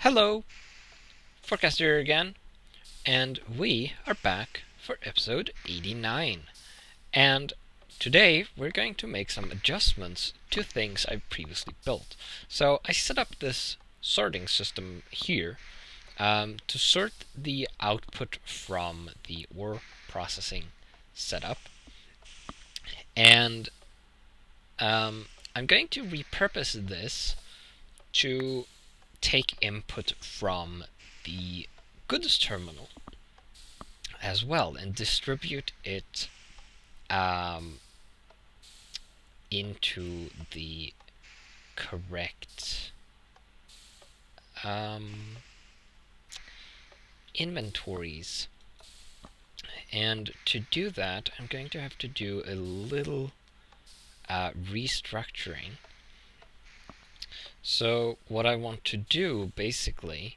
Hello, Forecaster here again, and we are back for episode 89. And today we're going to make some adjustments to things I've previously built. So I set up this sorting system here to sort the output from the ore processing setup. And I'm going to repurpose this to take input from the goods terminal as well and distribute it into the correct inventories. And to do that, I'm going to have to do a little restructuring. So what I want to do basically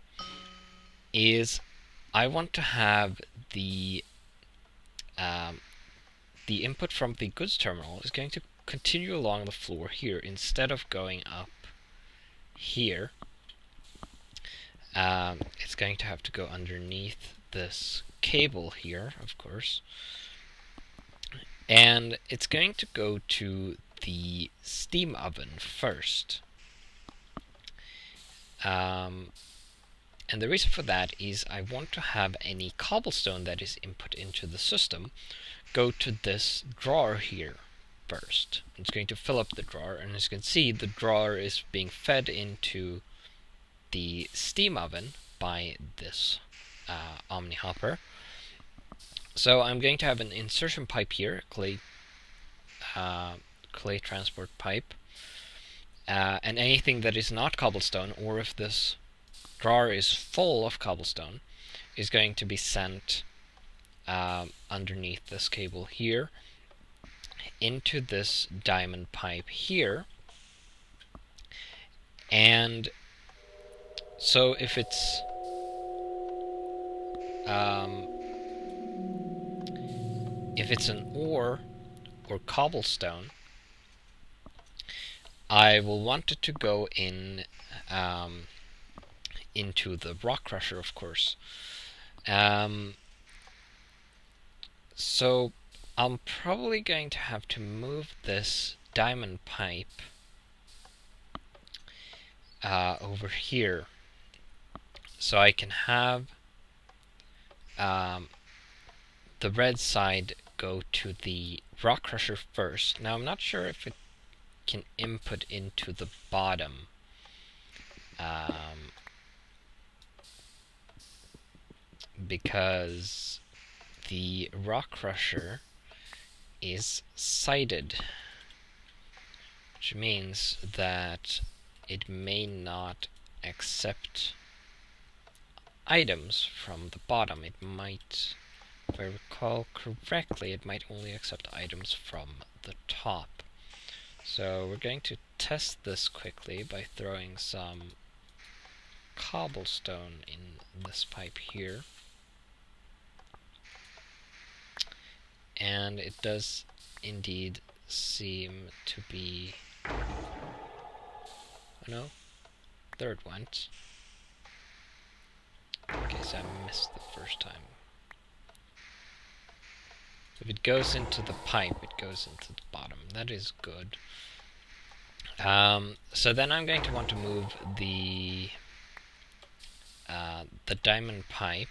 is I want to have the input from the goods terminal is going to continue along the floor here instead of going up here. It's going to have to go underneath this cable here, of course, and it's going to go to the steam oven first. And the reason for that is I want to have any cobblestone that is input into the system go to this drawer here first. It's going to fill up the drawer, and as you can see, the drawer is being fed into the steam oven by this Omni hopper. So I'm going to have an insertion pipe here, clay transport pipe, and anything that is not cobblestone, or if this drawer is full of cobblestone, is going to be sent underneath this cable here into this diamond pipe here. And so if it's an ore or cobblestone, I will want it to go in into the rock crusher, of course. So I'm probably going to have to move this diamond pipe over here so I can have the red side go to the rock crusher first. Now I'm not sure if it can input into the bottom. Because the rock crusher is sided, which means that it may not accept items from the bottom. It might, if I recall correctly, it might only accept items from the top. So we're going to test this quickly by throwing some cobblestone in this pipe here. And it does indeed seem to be... Oh no, there it went. Okay, so I missed the first time. If it goes into the pipe, it goes into the bottom. That is good. So then I'm going to want to move the diamond pipe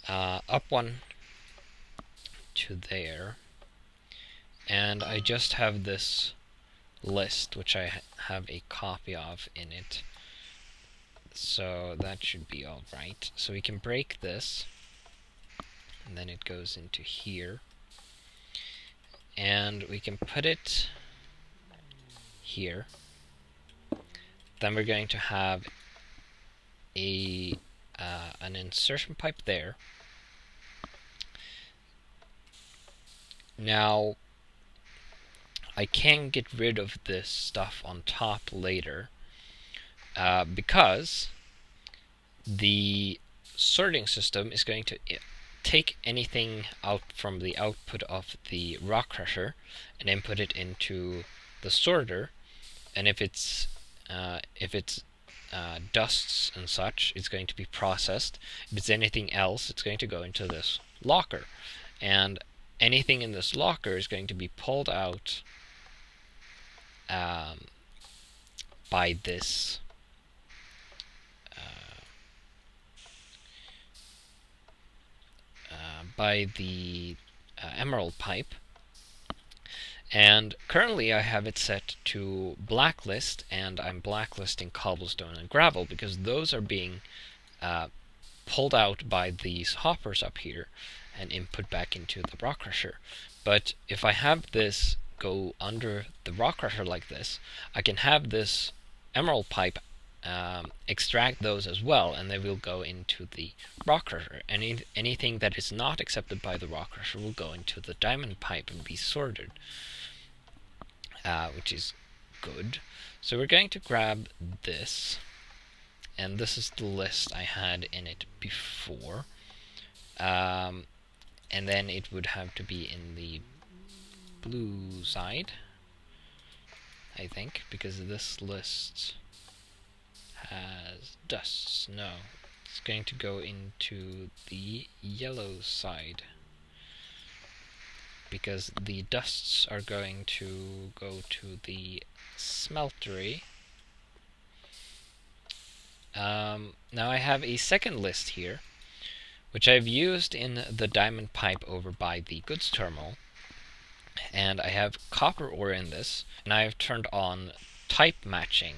up one to there, and I just have this list which I have a copy of in it, so that should be all right. So we can break this, and then it goes into here, and we can put it here. Then we're going to have an insertion pipe there. Now, I can get rid of this stuff on top later because the sorting system is going to take anything out from the output of the rock crusher and input it into the sorter, and if it's dusts and such, it's going to be processed. If it's anything else, it's going to go into this locker. And anything in this locker is going to be pulled out by this by the emerald pipe. And currently I have it set to blacklist, and I'm blacklisting cobblestone and gravel because those are being pulled out by these hoppers up here and input back into the rock crusher. But if I have this go under the rock crusher like this, I can have this emerald pipe extract those as well, and they will go into the rock crusher. Anything that is not accepted by the rock crusher will go into the diamond pipe and be sorted, which is good. So we're going to grab this, and this is the list I had in it before. And then it would have to be in the blue side, I think, because this list has dusts. No, it's going to go into the yellow side, because the dusts are going to go to the smeltery. Now I have a second list here, which I've used in the diamond pipe over by the goods terminal, and I have copper ore in this, and I have turned on type matching.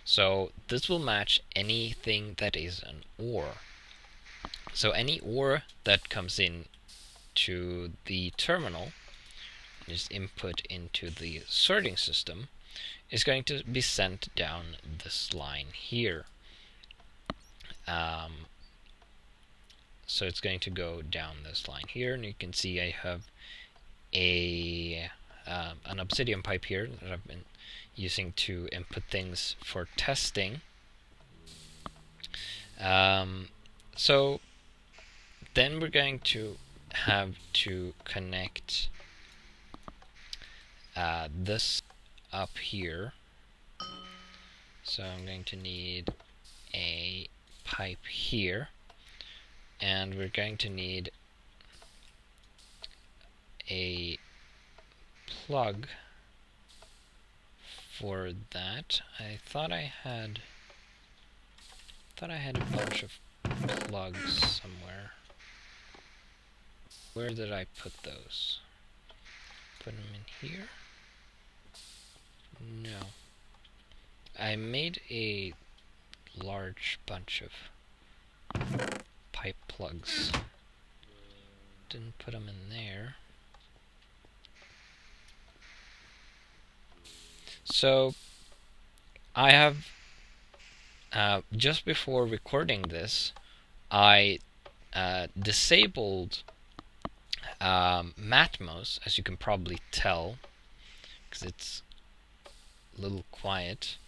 So this will match anything that is an ore. So any ore that comes in to the terminal and is input into the sorting system is going to be sent down this line here. So it's going to go down this line here, and you can see I have an obsidian pipe here that I've been using to input things for testing. So then we're going to have to connect this up here. So I'm going to need a pipe here, and we're going to need a plug for that. I thought I had a bunch of plugs somewhere. Where did I put those? Put them in here? No. I made a large bunch of pipe plugs. Didn't put them in there. So I have just before recording this, I disabled Matmos, as you can probably tell, because it's a little quiet,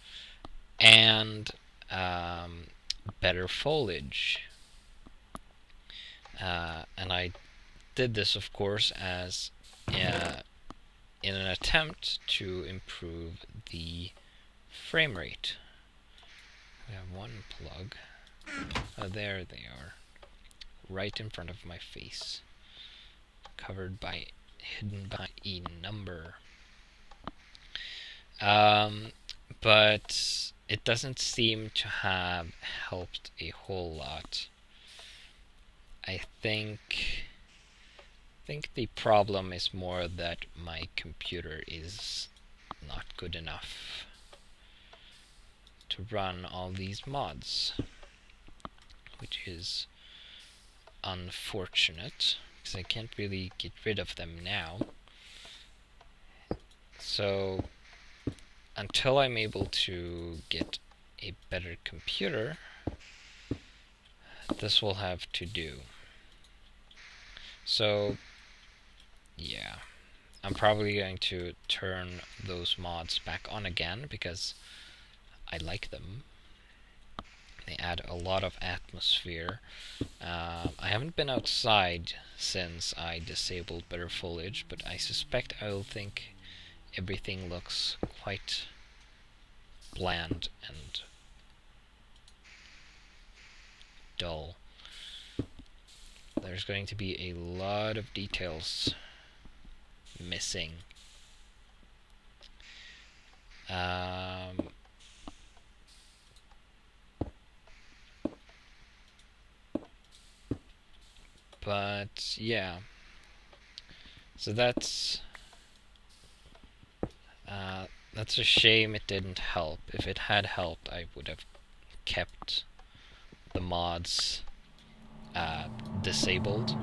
and better foliage. And I did this, of course, as in an attempt to improve the frame rate. We have one plug. Oh, there they are, right in front of my face, hidden by a number. But it doesn't seem to have helped a whole lot. I think the problem is more that my computer is not good enough to run all these mods, which is unfortunate, because I can't really get rid of them now. So until I'm able to get a better computer, this will have to do. So yeah, I'm probably going to turn those mods back on again because I like them. They add a lot of atmosphere. I haven't been outside since I disabled better foliage, but I suspect I'll think everything looks quite bland and dull. There's going to be a lot of details missing. But yeah, so that's a shame it didn't help. If it had helped, I would have kept the mods disabled.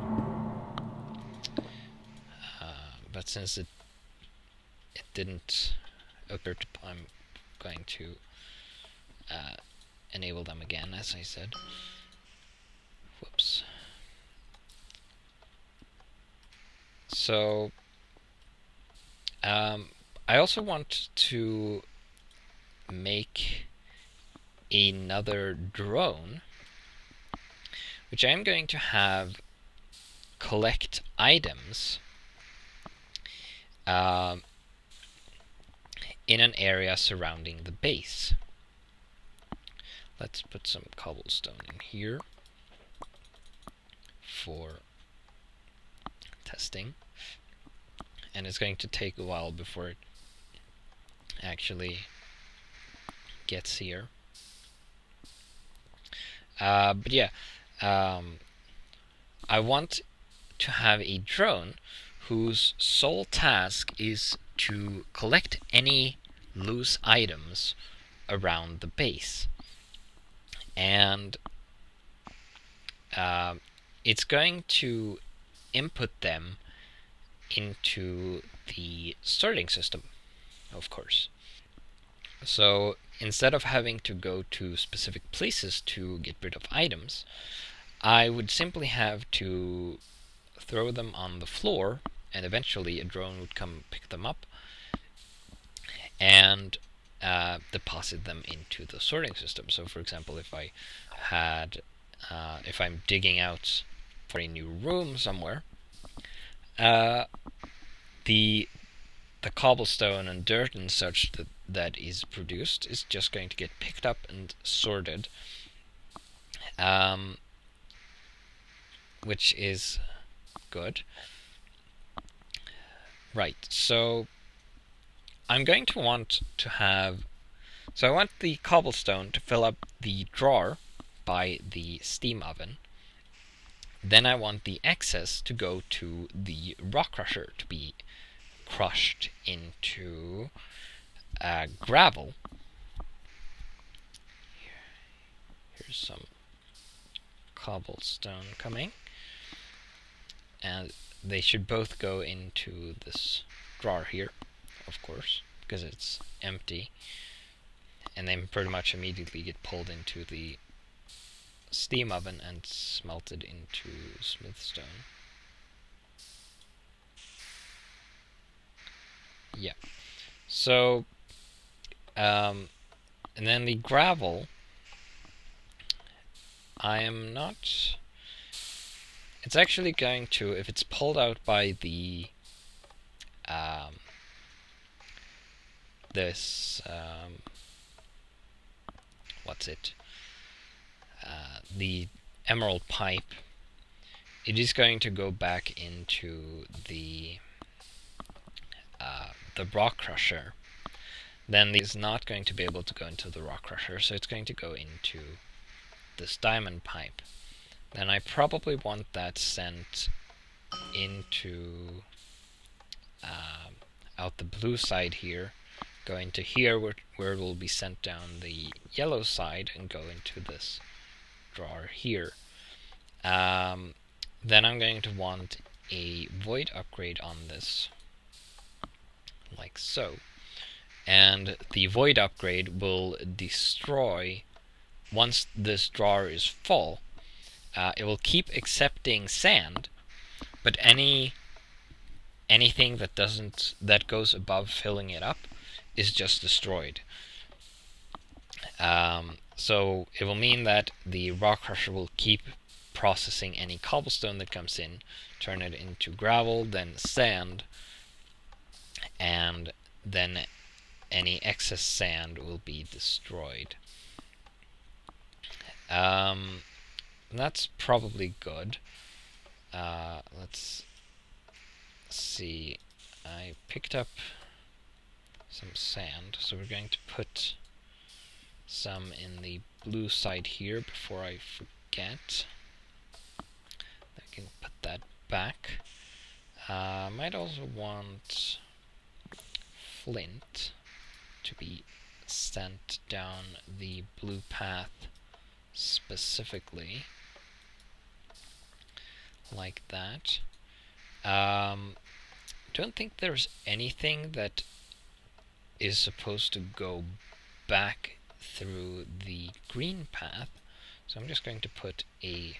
But since it didn't occur to, I'm going to enable them again, as I said. Whoops. So I also want to make another drone, which I'm going to have collect items in an area surrounding the base. Let's put some cobblestone in here for testing. And it's going to take a while before it actually gets here. But yeah, I want to have a drone whose sole task is to collect any loose items around the base. And it's going to input them into the sorting system, of course. So instead of having to go to specific places to get rid of items, I would simply have to throw them on the floor, and eventually a drone would come pick them up and deposit them into the sorting system. So for example, if I had if I'm digging out for a new room somewhere, the cobblestone and dirt and such that is produced is just going to get picked up and sorted, which is good. Right, so I'm going to want to have... So I want the cobblestone to fill up the drawer by the steam oven. Then I want the excess to go to the rock crusher to be crushed into gravel. Here's some cobblestone coming. And they should both go into this drawer here, of course, because it's empty. And then pretty much immediately get pulled into the steam oven and smelted into smoothstone. Yeah. So, and then the gravel, I am not... It's actually going to, if it's pulled out by the this what's it? The emerald pipe, it is going to go back into the rock crusher. Then it's not going to be able to go into the rock crusher, so it's going to go into this diamond pipe. Then I probably want that sent into out the blue side here, go into here where it will be sent down the yellow side and go into this drawer here. Then I'm going to want a void upgrade on this, like so. And the void upgrade will destroy, once this drawer is full, it will keep accepting sand, but anything that goes above filling it up is just destroyed. So it will mean that the rock crusher will keep processing any cobblestone that comes in, turn it into gravel, then sand, and then any excess sand will be destroyed. And that's probably good. Let's see. I picked up some sand, so we're going to put some in the blue side here before I forget. I can put that back. Might also want flint to be sent down the blue path specifically, like that. Don't think there's anything that is supposed to go back through the green path, so I'm just going to put a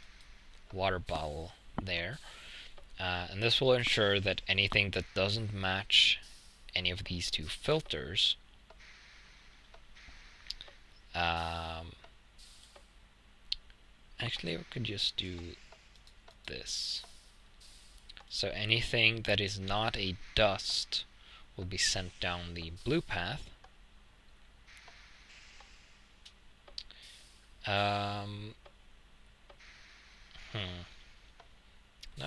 water bottle there, and this will ensure that anything that doesn't match any of these two filters actually, we could just do this. So anything that is not a dust will be sent down the blue path. Not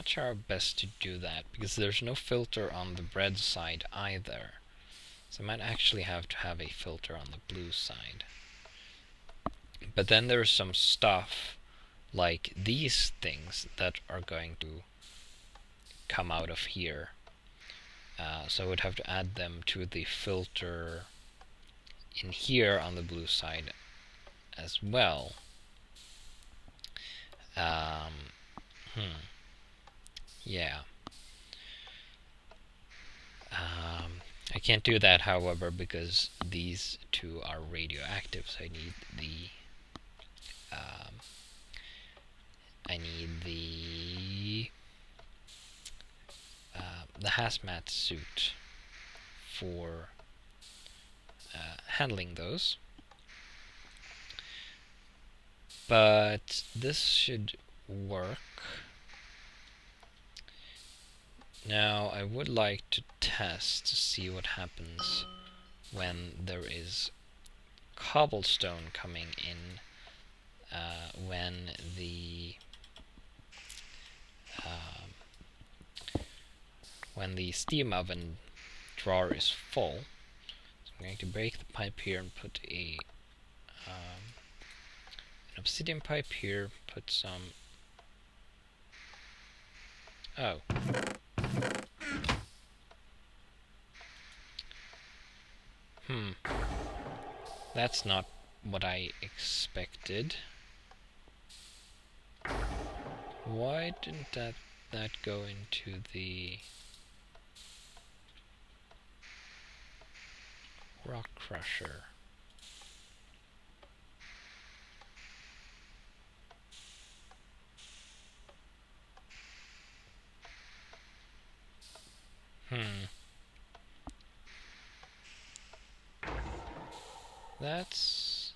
sure how best to do that, because there's no filter on the red side either. So I might actually have to have a filter on the blue side. But then there's some stuff like these things that are going to come out of here. So I would have to add them to the filter in here on the blue side as well. Yeah. I can't do that, however, because these two are radioactive, so I need the the hazmat suit for handling those. But this should work. Now I would like to test to see what happens when there is cobblestone coming in, when the steam oven drawer is full. So I'm going to break the pipe here and put an obsidian pipe here, put some... Oh. That's not what I expected. Why didn't that go into the rock crusher? That's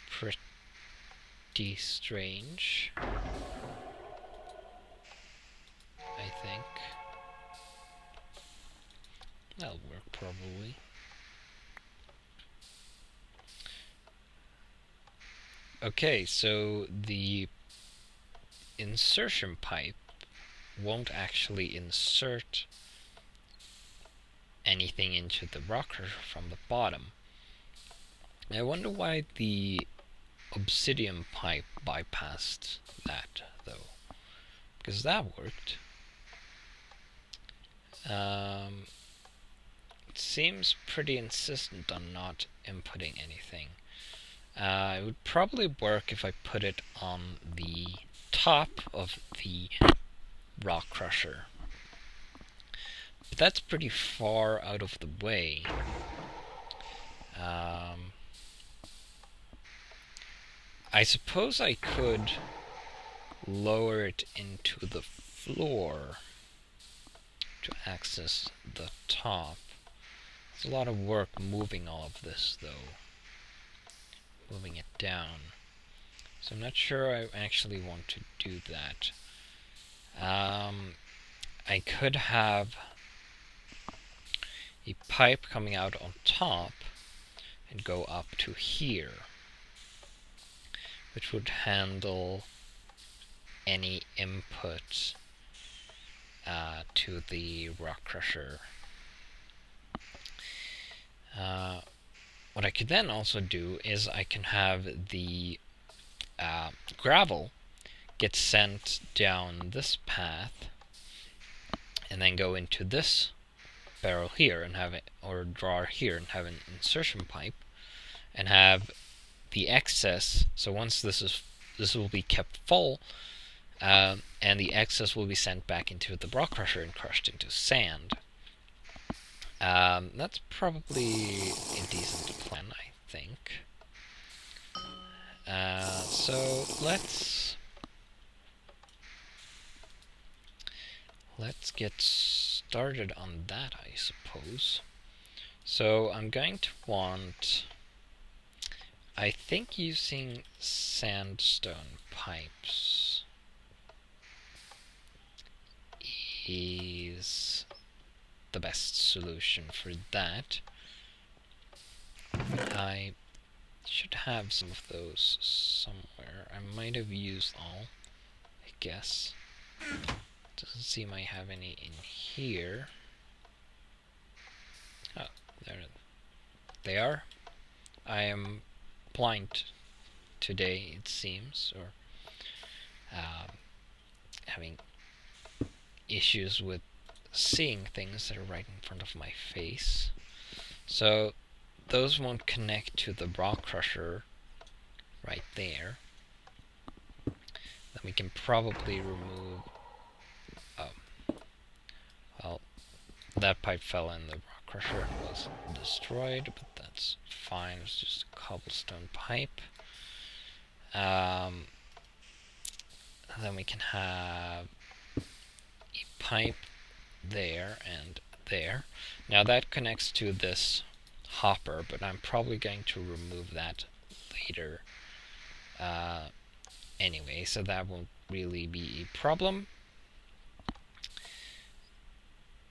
pretty strange, I think. That'll work, probably. Okay, so the insertion pipe won't actually insert anything into the rocker from the bottom. I wonder why the obsidian pipe bypassed that, though, because that worked. It seems pretty insistent on not inputting anything. It would probably work if I put it on the top of the rock crusher. But that's pretty far out of the way. I suppose I could lower it into the floor to access the top. It's a lot of work moving all of this, though. Moving it down. So I'm not sure I actually want to do that. I could have a pipe coming out on top and go up to here, which would handle any input to the rock crusher. What I could then also do is I can have the gravel get sent down this path and then go into this barrel here and have it, or drawer here, and have an insertion pipe and have the excess. So once this will be kept full, and the excess will be sent back into the rock crusher and crushed into sand. That's probably a decent plan, I think. So let's get started on that, I suppose. So I'm going to want, I think using sandstone pipes is the best solution for that. I should have some of those somewhere. I might have used all, I guess. Doesn't seem I have any in here. Oh, there they are. I am blind today, it seems, or having issues with seeing things that are right in front of my face. So those won't connect to the rock crusher right there. Then we can probably remove... Oh. Well, that pipe fell in the rock crusher and was destroyed, but that's fine. It's just a cobblestone pipe. Then we can have a pipe there and there. Now that connects to this hopper, but I'm probably going to remove that later anyway, so that won't really be a problem.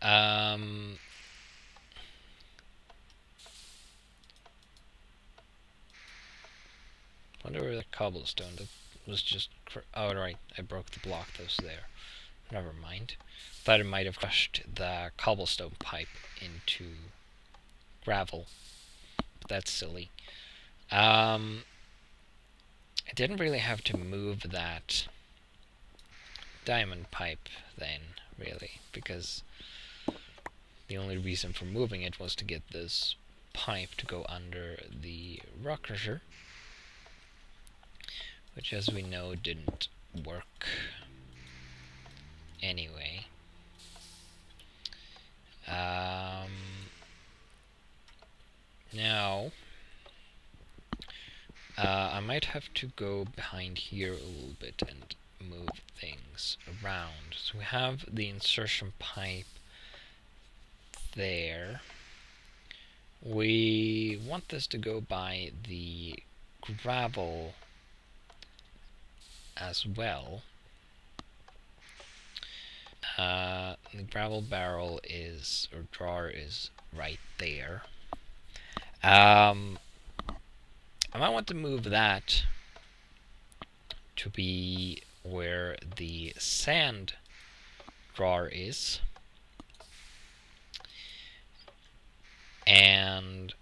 Wonder where the cobblestone that was just... oh, right, I broke the block that was there. Never mind. Thought it might have crushed the cobblestone pipe into gravel. But that's silly. I didn't really have to move that diamond pipe then, really, because the only reason for moving it was to get this pipe to go under the rock crusher, which, as we know, didn't work anyway. Now, I might have to go behind here a little bit and move things around. So we have the insertion pipe there. We want this to go by the gravel as well. The gravel barrel is, or drawer is, right there. I might want to move that to be where the sand drawer is. And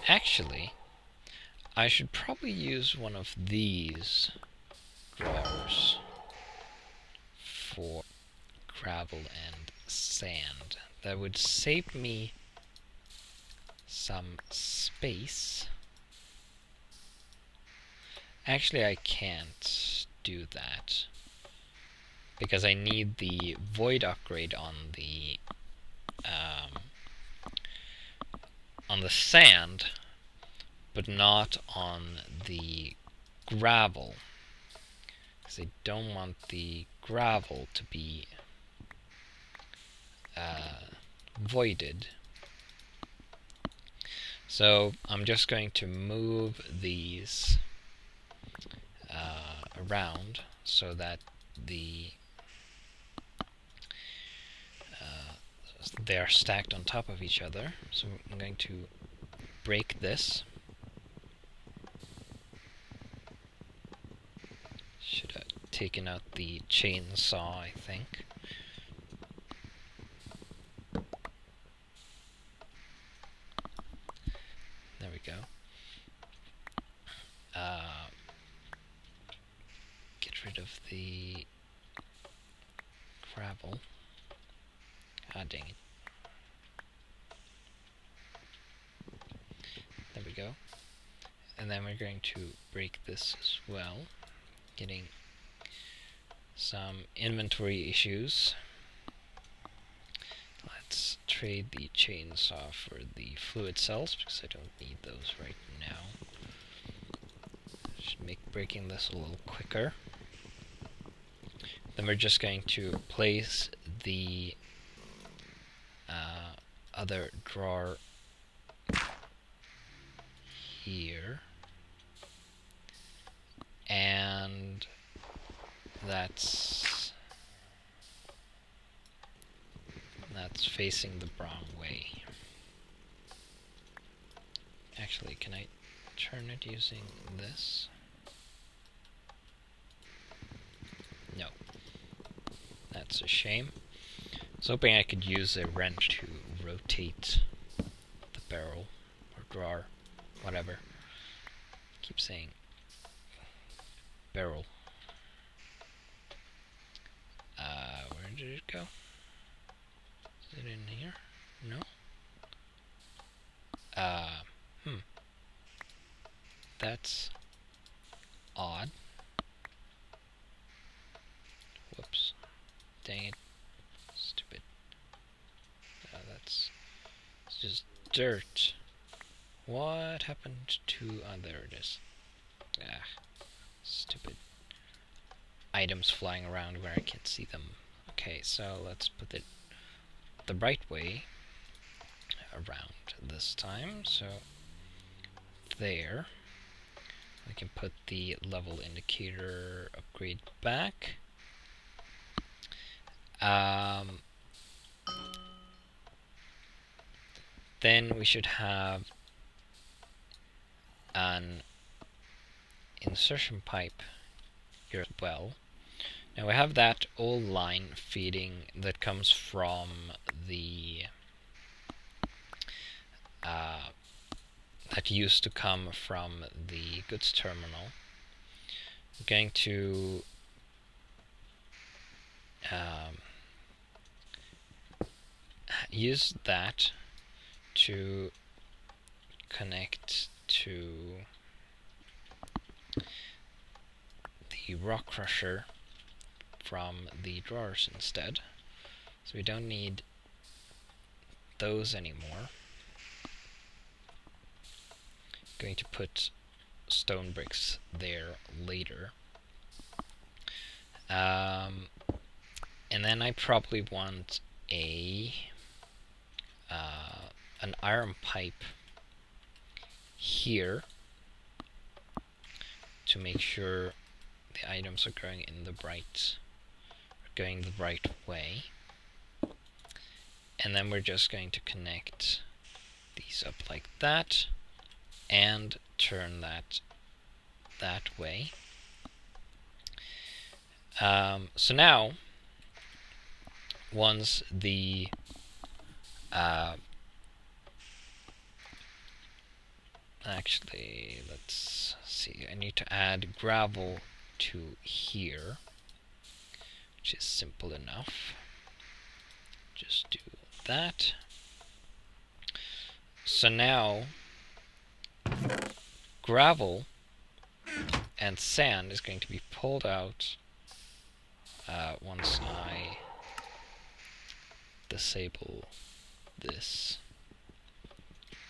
actually, I should probably use one of these drawers for gravel and sand. That would save me some space. Actually, I can't do that because I need the void upgrade on the sand, but not on the gravel, because I don't want the gravel to be voided. So I'm just going to move these around so that they are stacked on top of each other. So I'm going to break this. Should taken out the chainsaw, I think. There we go. Get rid of the gravel. Ah, dang it. There we go. And then we're going to break this as well, getting some inventory issues. Let's trade the chainsaw for the fluid cells, because I don't need those right now. Should make breaking this a little quicker. Then we're just going to place the other drawer here, and that's facing the wrong way. Actually, can I turn it using this? No. That's a shame. I was hoping I could use a wrench to rotate the barrel or drawer, whatever. Keep saying barrel. Where did it go? Is it in here? No? That's odd. Whoops. Dang it. Stupid. It's just dirt. What happened to... oh, there it is. Ah, stupid items flying around where I can't see them. Okay, so let's put it the right way around this time. So there. We can put the level indicator upgrade back. Then we should have an insertion pipe here as well. Now we have that old line feeding that comes from the that used to come from the goods terminal. I'm going to use that to connect to the rock crusher from the drawers instead. So we don't need those anymore. I'm going to put stone bricks there later. And then I probably want an iron pipe here to make sure the items are going the right way. And then we're just going to connect these up like that and turn that way. So now, once the actually, let's see, I need to add gravel to here, which is simple enough. Just do that. So now gravel and sand is going to be pulled out once I disable this.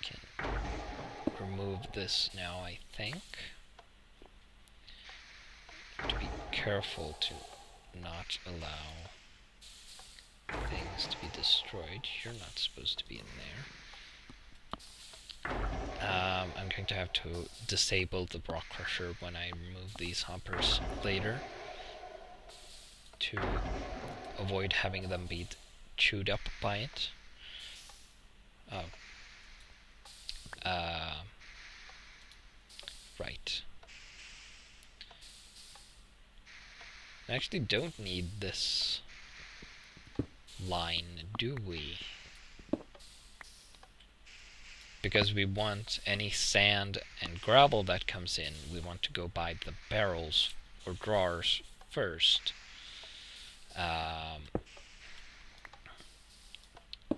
Can remove this now, I think. To be careful to not allow things to be destroyed. You're not supposed to be in there. I'm going to have to disable the rock crusher when I remove these hoppers later to avoid having them be chewed up by it. Oh. Right. We actually don't need this line, do we? Because we want any sand and gravel that comes in, we want to go by the barrels or drawers first.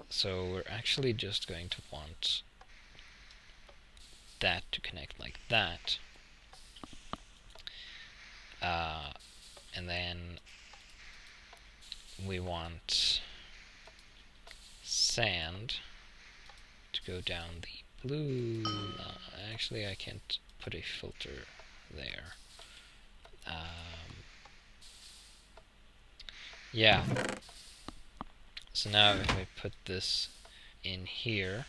So we're actually just going to want that to connect like that. And then we want sand to go down the blue. Actually, I can't put a filter there. Yeah. So now if I put this in here,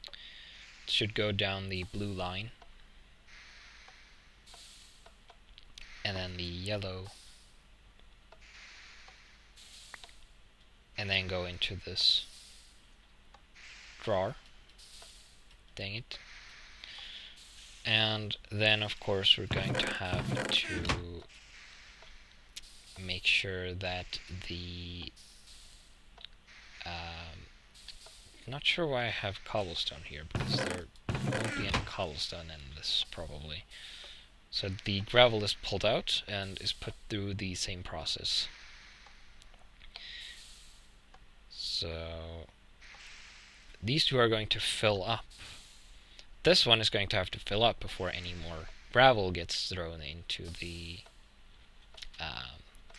it should go down the blue line. And then the yellow. And then go into this drawer. Dang it. And then of course we're going to have to make sure that the not sure why I have cobblestone here, because there won't be any cobblestone in this probably. So the gravel is pulled out and is put through the same process. So these two are going to fill up. This one is going to have to fill up before any more gravel gets thrown into the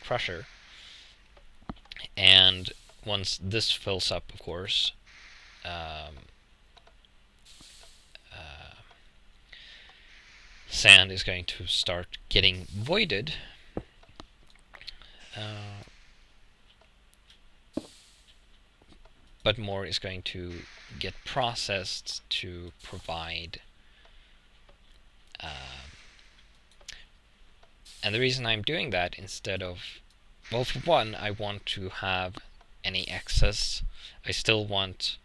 crusher. And once this fills up, of course, sand is going to start getting voided. But more is going to get processed to provide. And the reason I'm doing that instead of, well, for one, I want to have any excess. I still want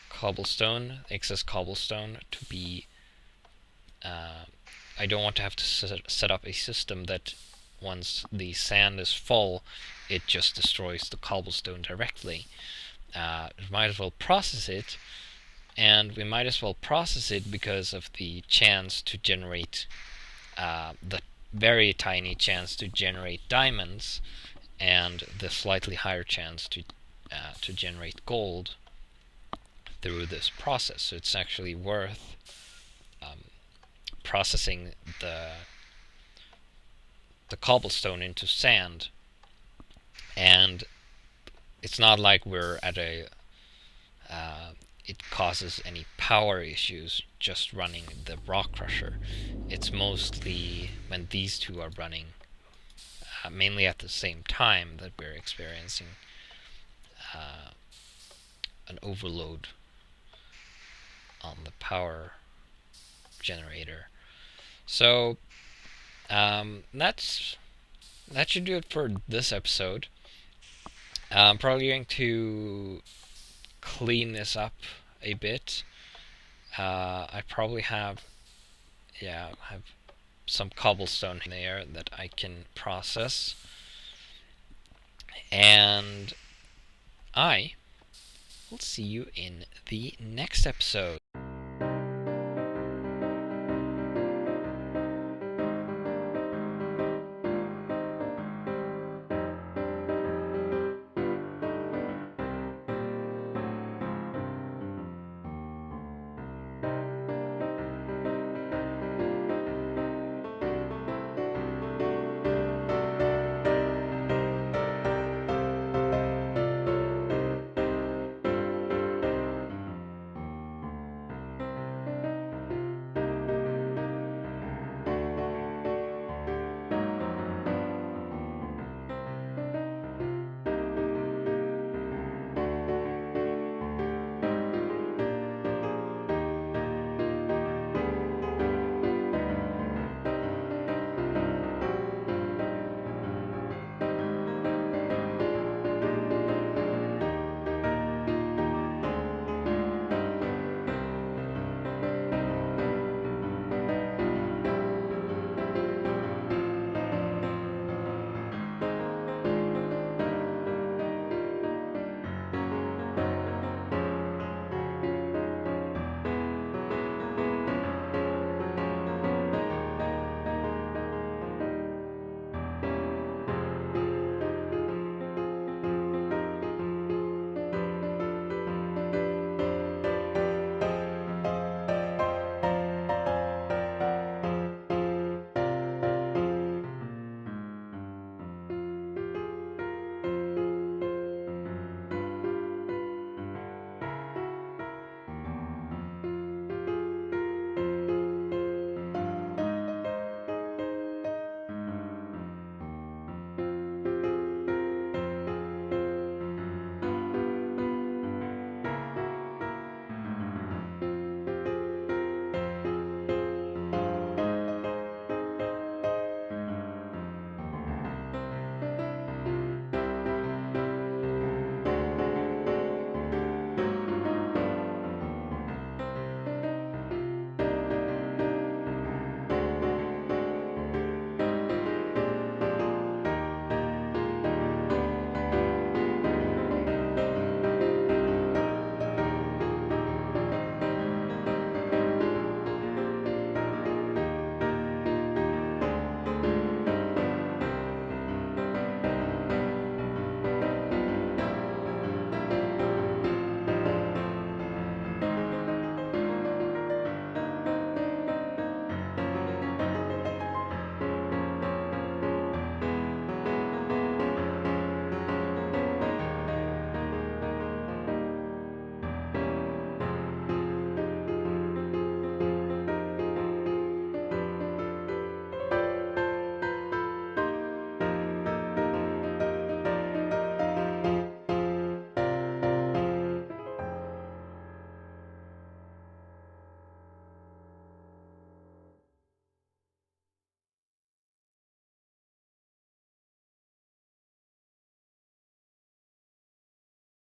cobblestone, excess cobblestone, to be. I don't want to have to set up a system that once the sand is full, it just destroys the cobblestone directly. We might as well process it, and we might as well process it because of the chance to generate, the very tiny chance to generate diamonds, and the slightly higher chance to generate gold through this process. So it's actually worth processing the cobblestone into sand, and it's not like we're at a it causes any power issues just running the rock crusher. It's mostly when these two are running mainly at the same time that we're experiencing an overload on the power generator. So that should do it for this episode. I'm probably going to clean this up a bit. I probably have some cobblestone there that I can process, and I will see you in the next episode.